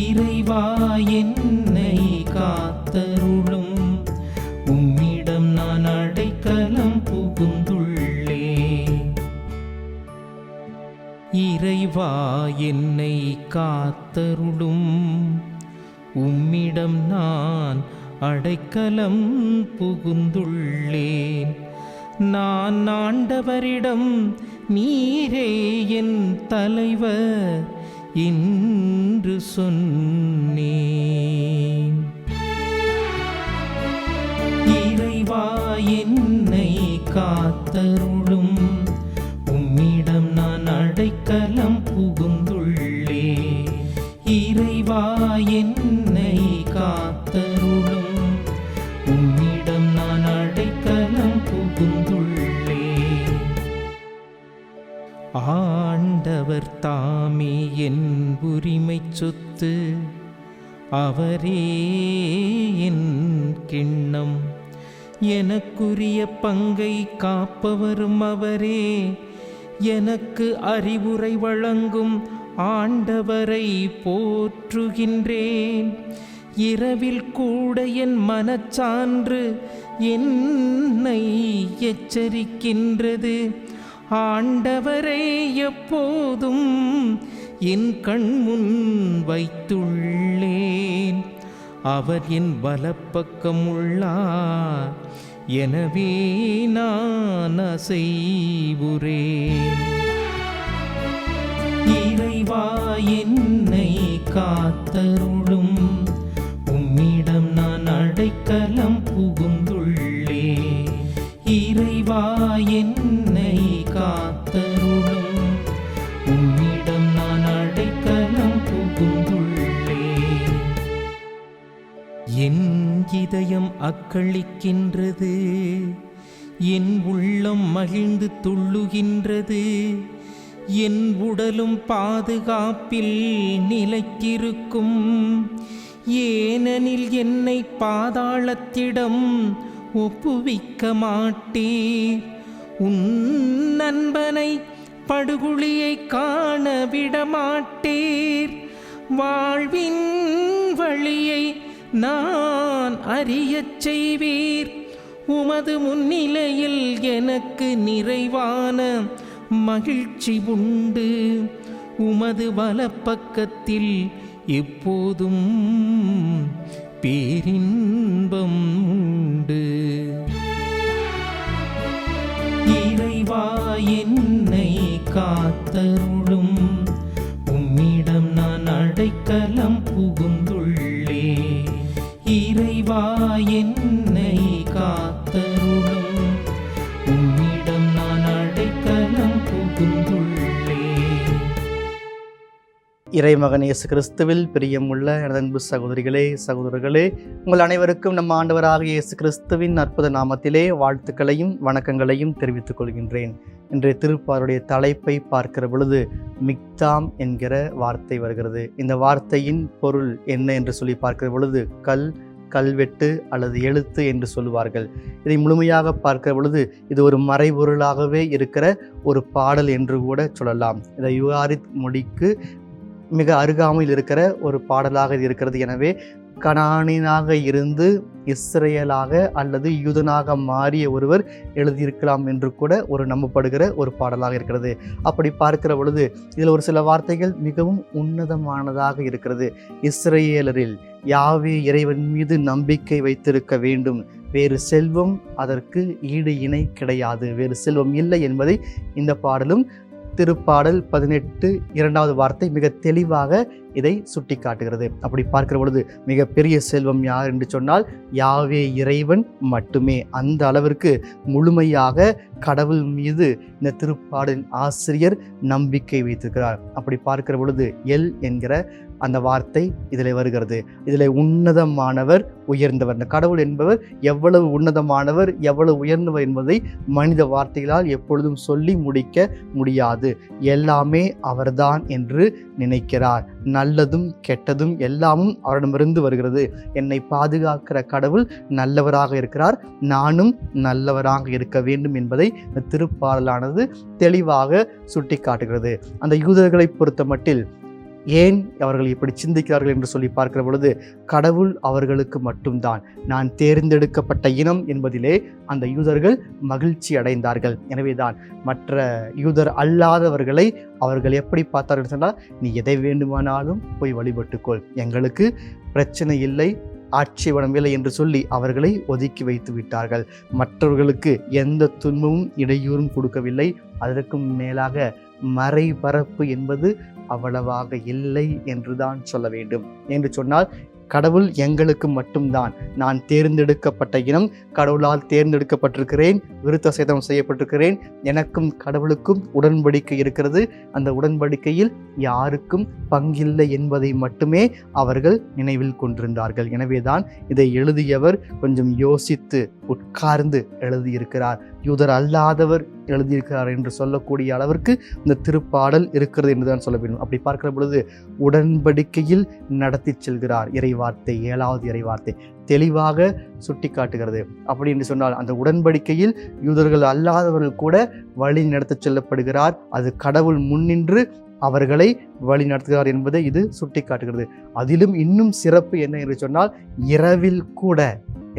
இறைவா என்னை காத்தருளும், உம்மிடம் நான் அடைக்கலம் புகுந்துள்ளேன். இறைவா என்னை காத்தருளும், உம்மிடம் நான் அடைக்கலம் புகுந்துள்ளேன். நான் ஆண்டவரிடம் நீரே என் தலைவர் என்று சொன்னேன். இறைவா என்னை காத்தருளும், உம்மிடம் நான் அடைக்கலம் புகுந்துள்ளேன். இறைவா என்னை காத்தருளும், உம்மிடம் நான் அடைக்கலம் புகுந்துள்ளேன். ஆண்டவர் தாமே என் உரிமை சொத்து, அவரே என் கிண்ணம். எனக்குரிய பங்கை காப்பவரும் அவரே, எனக்கு அறிவுரை வழங்கும் ஆண்டவரை போற்றுகின்றேன். இரவில் கூட என் மனச்சான்று என்னை எச்சரிக்கின்றது. ஆண்டவரை எப்போதும் என் கண்முன் வைத்துள்ளேன். அவர் என் வலப்பக்கம் உள்ளார், எனவே நான் அசைவுறேன். இறைவா என்னை காத்தருளும், உம்மிடம் நான் அடைக்கலம் புகுந்துள்ளேன். இறைவா என்னை காத்தருளும், உம்மிடம் நான் அடைக்கலம் புகுந்துள்ளேன். என் இதயம் அக்களிக்கின்றது, என் உள்ளம் மகிழ்ந்து துள்ளுகின்றது. என் உடலும் பாதுகாப்பில் நிலைத்திருக்கும். ஏனெனில் என்னை பாதாளத்திடம் ஒப்புவிக்க மாட்டீர். உன் நண்பனை படுகுழியை காண விடமாட்டீர். வாழ்வின் வழியை நான் அறியச் செய்வீர். உமது முன்னிலையில் எனக்கு நிறைவான மகிழ்ச்சி உண்டு. உமது வலப்பக்கத்தில் எப்போதும் பேரின்பம் உண்டு. இறைவா என்னை காத்தருளும், உம்மிடம் நான் அடைக்கலம் புகுந்துள்ளேன். இறைவா என்னை காத்தருளும், உம்மிடம் நான் அடைக்கலம் புகுந்துள்ளேன். இறைமகன் இயேசு கிறிஸ்துவில் பிரியமுள்ள எனது அன்பு சகோதரிகளே, சகோதரர்களே, உங்கள் அனைவருக்கும் நம் ஆண்டவராக இயேசு கிறிஸ்துவின் அற்புத நாமத்திலே வாழ்த்துக்களையும் வணக்கங்களையும் தெரிவித்துக் கொள்கின்றேன். இன்றைய திருப்பாருடைய தலைப்பை பார்க்கிற பொழுது மிக்தாம் என்கிற வார்த்தை வருகிறது. இந்த வார்த்தையின் பொருள் என்ன என்று சொல்லி பார்க்கிற பொழுது கல்வெட்டு அல்லது எழுத்து என்று சொல்லுவார்கள். இதை முழுமையாக பார்க்கிற பொழுது இது ஒரு மறைபொருளாகவே இருக்கிற ஒரு பாடல் என்று கூட சொல்லலாம். இந்த யுகாரித் மொழிக்கு மிக அருகாமையில் இருக்கிற ஒரு பாடலாக இருக்கிறது. எனவே கனானியனாக இருந்து இஸ்ரேலாக அல்லது யூதனாக மாறிய ஒருவர் எழுதியிருக்கலாம் என்று கூட ஒரு நம்பப்படுகிற ஒரு பாடலாக இருக்கிறது. அப்படி பார்க்கிற பொழுது இதில் ஒரு சில வார்த்தைகள் மிகவும் உன்னதமானதாக இருக்கிறது. இஸ்ரேலரில் யாவே இறைவன் மீது நம்பிக்கை வைத்திருக்க வேண்டும், வேறு செல்வம் அதற்கு ஈடு இணை கிடையாது, வேறு செல்வம் இல்லை என்பதை இந்த பாடலும் திருப்பாடல் 18 2வது வார்த்தை மிக தெளிவாக இதை சுட்டி காட்டுகிறது. அப்படி பார்க்கிற பொழுது மிகப்பெரிய செல்வம் யார் என்று சொன்னால் யாவே இறைவன் மட்டுமே. அந்த அளவிற்கு முழுமையாக கடவுள் மீது இந்த திருப்பாடலின் ஆசிரியர் நம்பிக்கை வைத்திருக்கிறார். அப்படி பார்க்கிற பொழுது எல் என்கிற அந்த வார்த்தை இதில் வருகிறது. இதில் உன்னதமானவர், உயர்ந்தவர். இந்த கடவுள் என்பவர் எவ்வளவு உன்னதமானவர், எவ்வளவு உயர்ந்தவர் என்பதை மனித வார்த்தைகளால் எப்பொழுதும் சொல்லி முடிக்க முடியாது. எல்லாமே அவர்தான் என்று நினைக்கிறார். நல்லதும் கெட்டதும் எல்லாமும் அவரிடமிருந்து வருகிறது. என்னை பாதுகாக்கிற கடவுள் நல்லவராக இருக்கிறார், நானும் நல்லவராக இருக்க வேண்டும் என்பதை இந்த திருப்பாடலானது தெளிவாக சுட்டி காட்டுகிறது. அந்த யூதர்களை பொறுத்த மட்டில் ஏன் அவர்கள் இப்படி சிந்திக்கிறார்கள் என்று சொல்லி பார்க்கிற பொழுது, கடவுள் அவர்களுக்கு மட்டும்தான் நான் தேர்ந்தெடுக்கப்பட்ட இனம் என்பதிலே அந்த யூதர்கள் மகிழ்ச்சி அடைந்தார்கள். எனவேதான் மற்ற யூதர் அல்லாதவர்களை அவர்கள் எப்படி பார்த்தார்கள் சொன்னால், நீ எதை வேண்டுமானாலும் போய் வழிபட்டுக்கொள், எங்களுக்கு பிரச்சனை இல்லை, ஆட்சேபணம் இல்லை என்று சொல்லி அவர்களை ஒதுக்கி வைத்து விட்டார்கள். மற்றவர்களுக்கு எந்த துன்பமும் இடையூறும் கொடுக்கவில்லை. அதற்கும் மேலாக மறைபரப்பு என்பது அவ்வளவாக இல்லை என்றுதான் சொல்ல வேண்டும். என்று சொன்னால், கடவுள் எங்களுக்கு மட்டும்தான் நான் தேர்ந்தெடுக்கப்பட்ட இனம், கடவுளால் தேர்ந்தெடுக்கப்பட்டிருக்கிறேன், விருத்த சேதனம் செய்யப்பட்டிருக்கிறேன், எனக்கும் கடவுளுக்கும் உடன்படிக்கை இருக்கிறது, அந்த உடன்படிக்கையில் யாருக்கும் பங்கில்லை என்பதை மட்டுமே அவர்கள் நினைவில் கொண்டிருந்தார்கள். எனவேதான் இதை எழுதியவர் கொஞ்சம் யோசித்து உட்கார்ந்து எழுதியிருக்கிறார். யூதர் அல்லாதவர் எழுதியிருக்கிறார் என்று சொல்லக்கூடிய அளவிற்கு இந்த திருப்பாடல் இருக்கிறது என்றுதான் சொல்ல வேண்டும். அப்படி பார்க்கிற பொழுது உடன்படிக்கையில் நடத்தி செல்கிறார். இறைவார்த்தை, 7வது இறைவார்த்தை தெளிவாக சுட்டி காட்டுகிறது. அப்படி என்று சொன்னால், அந்த உடன்படிக்கையில் யூதர்கள் அல்லாதவர்கள் கூட வழி நடத்தி செல்லப்படுகிறார். அது கடவுள் முன்னின்று அவர்களை வழி நடத்துகிறார் என்பதை இது சுட்டி காட்டுகிறது. அதிலும் இன்னும் சிறப்பு என்ன என்று சொன்னால், இரவில் கூட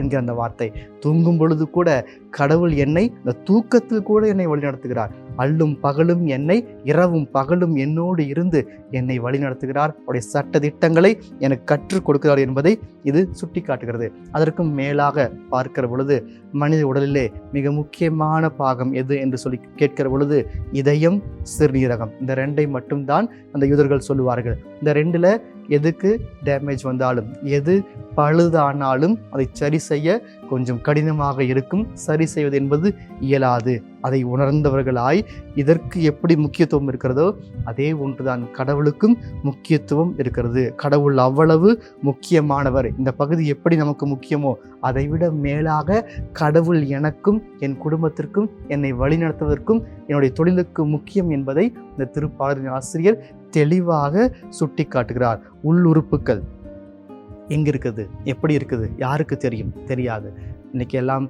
என்கிற அந்த வார்த்தை, தூங்கும் பொழுது கூட கடவுள் என்னை, இந்த தூக்கத்தில் கூட என்னை வழி நடத்துகிறார். அல்லும் பகலும் என்னை, இரவும் பகலும் என்னோடு இருந்து என்னை வழி நடத்துகிறார். அவருடைய சட்ட திட்டங்களை எனக்கு கற்றுக் கொடுக்கிறார் என்பதை இது சுட்டி காட்டுகிறது. அதற்கும் மேலாக பார்க்கிற பொழுது, மனித உடலிலே மிக முக்கியமான பாகம் எது என்று சொல்லி கேட்கிற பொழுது, இதயம், சிறுநீரகம், இந்த 2ஐ மட்டும்தான் அந்த யூதர்கள் சொல்லுவார்கள். இந்த 2ல் எதுக்கு டேமேஜ் வந்தாலும், எது பழுதானாலும் அதை சரி செய்ய கொஞ்சம் கடினமாக இருக்கும். சரி செய்வது என்பது இயலாது. அதை உணர்ந்தவர்களாய் இதற்கு எப்படி முக்கியத்துவம் இருக்கிறதோ அதே ஒன்றுதான் கடவுளுக்கும் முக்கியத்துவம் இருக்கிறது. கடவுள் அவ்வளவு முக்கியமானவர். இந்த பகுதி எப்படி நமக்கு முக்கியமோ அதைவிட மேலாக கடவுள் எனக்கும், என் குடும்பத்திற்கும், என்னை வழிநடத்துவதற்கும், என்னுடைய தொழிலுக்கு முக்கியம் என்பதை இந்த திருப்பாடலின் ஆசிரியர் தெளிவாக சுட்டி காட்டுகிறார். உள்ளுறுப்புகள் எங்கே இருக்குது, எப்படி இருக்குது, யாருக்கு தெரியும்? தெரியாது. இன்றைக்கி எல்லாம்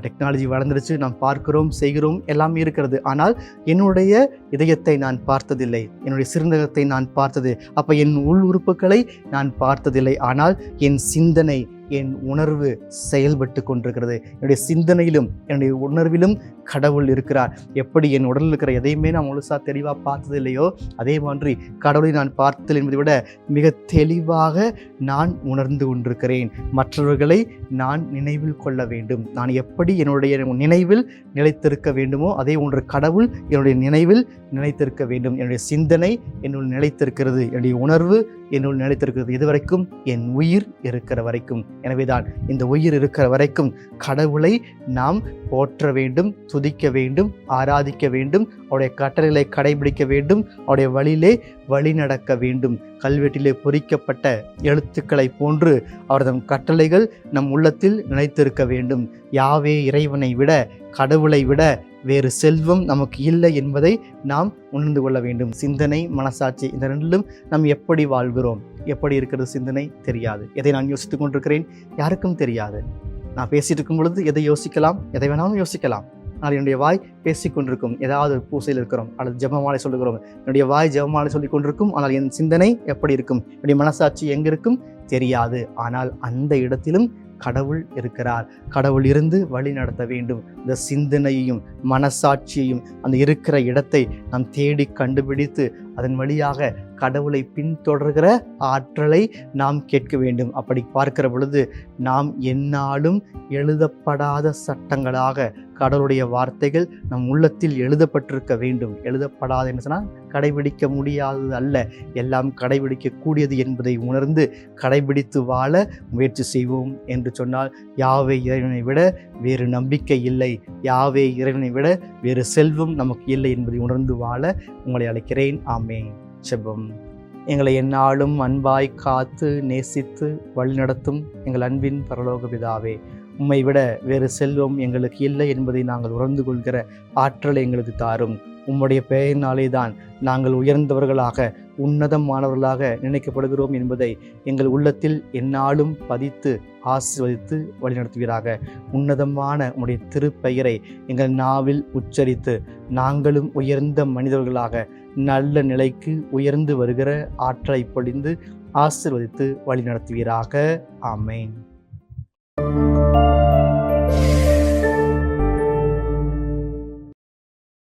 டெக்னாலஜி வளர்ந்துருச்சு, நாம் பார்க்கிறோம், செய்கிறோம், எல்லாம் இருக்கிறது. ஆனால் என்னுடைய இதயத்தை நான் பார்த்ததில்லை, என்னுடைய சிறுநீரகத்தை நான் பார்த்தது, அப்போ என் உள் உறுப்புகளை நான் பார்த்ததில்லை. ஆனால் என் சிந்தனை, என் உணர்வு செயல்பட்டு கொண்டிருக்கிறது. என்னுடைய சிந்தனையிலும் என்னுடைய உணர்விலும் கடவுள் இருக்கிறார். எப்படி என் உடலில் இருக்கிற எதையுமே நான் முழுசாக தெளிவாக பார்த்தது இல்லையோ, அதே மாதிரி கடவுளை நான் பார்த்ததில்லை என்பதை விட மிக தெளிவாக நான் உணர்ந்து கொண்டிருக்கிறேன். மற்றவர்களை நான் நினைவில் கொள்ள வேண்டும். நான் எப்படி என்னுடைய நினைவில் நிலைத்திருக்க வேண்டுமோ அதே ஒன்று கடவுள் என்னுடைய நினைவில் நிலைத்திருக்க வேண்டும். என்னுடைய சிந்தனை என்னுள் நிலைத்திருக்கிறது, என்னுடைய உணர்வு என்னுள் நிலைத்திருக்கிறது. இதுவரைக்கும் என் உயிர் இருக்கிற வரைக்கும். எனவேதான் இந்த உயிர் இருக்கிற வரைக்கும் கடவுளை நாம் போற்ற வேண்டும், துதிக்க வேண்டும், ஆராதிக்க வேண்டும், அவருடைய கட்டளைகளை கடைபிடிக்க வேண்டும், அவருடைய வழியிலே வழி நடக்க வேண்டும். கல்வெட்டிலே பொறிக்கப்பட்ட எழுத்துக்களை போன்று அவரது கட்டளைகள் நம் உள்ளத்தில் நிலைத்திருக்க வேண்டும். யாவே இறைவனை விட, கடவுளை விட வேறு செல்வம் நமக்கு இல்லை என்பதை நாம் உணர்ந்து கொள்ள வேண்டும். சிந்தனை, மனசாட்சி, இந்த 2லும் நாம் எப்படி வாழ்கிறோம், எப்படி இருக்கிறது சிந்தனை தெரியாது. எதை நான் யோசித்துக் கொண்டிருக்கிறேன் யாருக்கும் தெரியாது. நான் பேசிட்டு இருக்கும் பொழுது எதை யோசிக்கலாம், எதை வேணாலும் யோசிக்கலாம். ஆனால் என்னுடைய வாய் பேசிக்கொண்டிருக்கும். ஏதாவது ஒரு பூசையில் இருக்கிறோம் அல்லது ஜெபமாலை சொல்லுகிறோம், என்னுடைய வாய் ஜெபமாலை சொல்லி கொண்டிருக்கும். ஆனால் என் சிந்தனை எப்படி இருக்கும், என்னுடைய மனசாட்சி எங்கே இருக்கும் தெரியாது. ஆனால் அந்த இடத்திலும் கடவுள் இருக்கிறார். கடவுள் இருந்து வழி நடத்த வேண்டும். இந்த சிந்தனையையும் மனசாட்சியையும் அந்த இருக்கிற இடத்தை நாம் தேடி கண்டுபிடித்து அதன் வழியாக கடவுளை பின்தொடர்கிற ஆற்றலை நாம் கேட்க வேண்டும். அப்படி பார்க்கிற பொழுது நாம் எந்நாளும் எழுதப்படாத சட்டங்களாக கடவுளுடைய வார்த்தைகள் நம் உள்ளத்தில் எழுதப்பட்டிருக்க வேண்டும். எழுதப்படாது என்று சொன்னால் கடைபிடிக்க முடியாதது அல்ல, எல்லாம் கடைபிடிக்கக்கூடியது என்பதை உணர்ந்து கடைபிடித்து வாழ முயற்சி செய்வோம். என்று சொன்னால், யாவே இறைவனை விட வேறு நம்பிக்கை இல்லை, யாவே இறைவனை விட வேறு செல்வம் நமக்கு இல்லை என்பதை உணர்ந்து வாழ உங்களை அழைக்கிறேன். ஆமென். செபம். எங்களை எந்நாளும் அன்பாய் காத்து நேசித்து வழிநடத்தும் எங்கள் அன்பின் பரலோக பிதாவே, உம்மை விட வேறு செல்வம் எங்களுக்கு இல்லை என்பதை நாங்கள் உணர்ந்து கொள்கிற ஆற்றலை எங்களுக்கு தாரும். உம்முடைய பெயரினாலே தான் நாங்கள் உயர்ந்தவர்களாக உன்னதமானவர்களாக நினைக்கப்படுகிறோம் என்பதை எங்கள் உள்ளத்தில் எந்நாளும் பதித்து ஆசீர்வதித்து வழிநடத்துவீராக. உன்னதமான உம்முடைய திருப்பெயரை எங்கள் நாவில் உச்சரித்து நாங்களும் உயர்ந்த மனிதர்களாக நல்ல நிலைக்கு உயர்ந்து வருகிற ஆற்றலை பொழிந்து ஆசீர்வதித்து வழிநடத்துவீராக. ஆமென்.